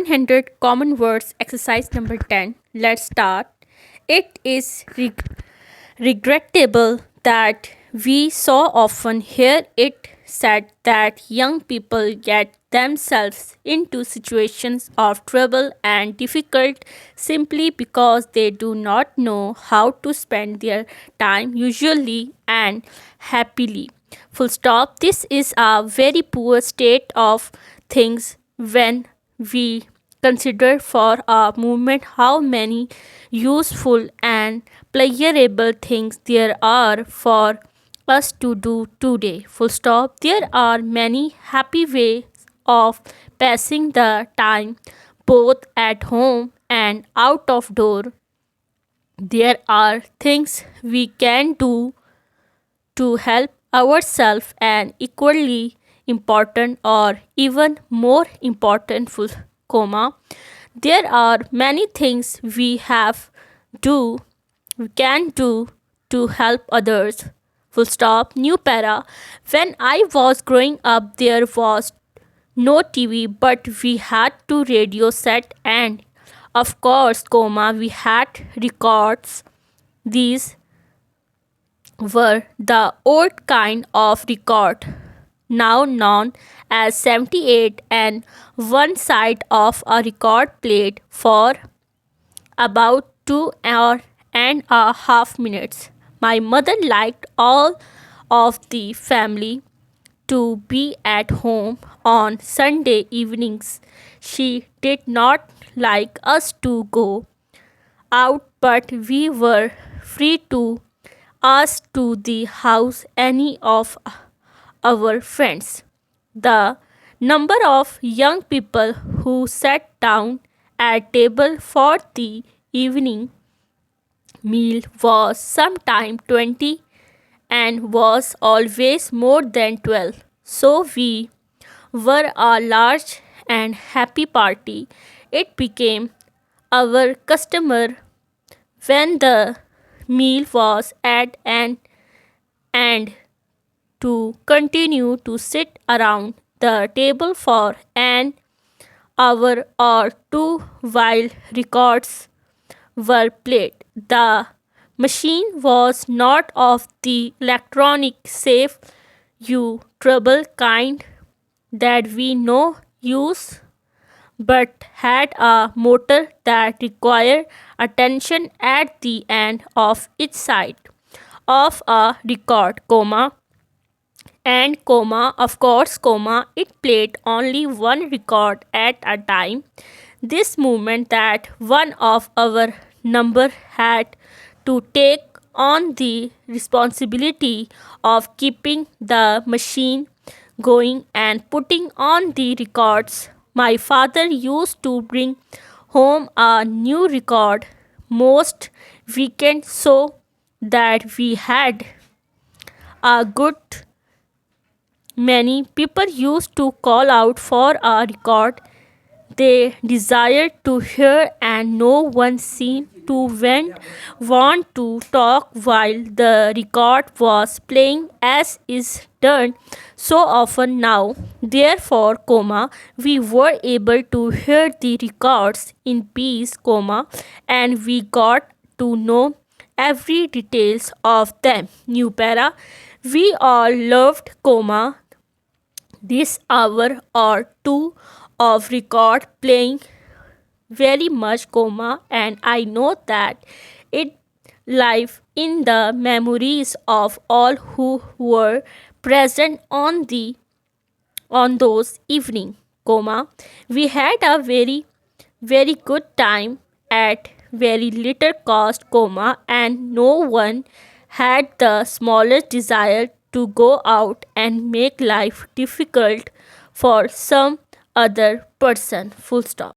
100 common words exercise number 10. Let's start. It is regrettable that we so often hear it said that young people get themselves into situations of trouble and difficult simply because they do not know how to spend their time usually and happily. Full stop. This is a very poor state of things when we consider for a moment how many useful and pleasurable things there are for us to do today. Full stop. There are many happy ways of passing the time both at home and out of door. There are things we can do to help ourselves and equally important or even more important comma there are many things we can do to help others. Full stop. New para. When I was growing up, there was no TV, but we had to radio set, and of course, we had records. These were the old kind of record, now known as 78, and one side of a record played for about 2.5 minutes. My mother liked all of the family to be at home on Sunday evenings. She did not like us to go out, but we were free to ask to the house any of our friends. The number of young people who sat down at table for the evening meal was sometime 20 and was always more than 12. So we were a large and happy party. It became our customer when the meal was at an end to continue to sit around the table for an hour or two while records were played. The machine was not of the electronic safe you trouble kind that we know use, but had a motor that required attention at the end of each side of a record, and of course, it played only one record at a time. This meant that one of our number had to take on the responsibility of keeping the machine going and putting on the records. My father used to bring home a new record most weekends so that we had a good many people used to call out for a record they desired to hear, and no one seemed to want to talk while the record was playing, as is done so often now. Therefore, we were able to hear the records in peace, and we got to know every details of them. New para. We all loved, this hour or two of record playing very much, and I know that it live in the memories of all who were present on those evening, we had a very good time at very little cost, and no one had the smallest desire to go out and make life difficult for some other person. Full stop.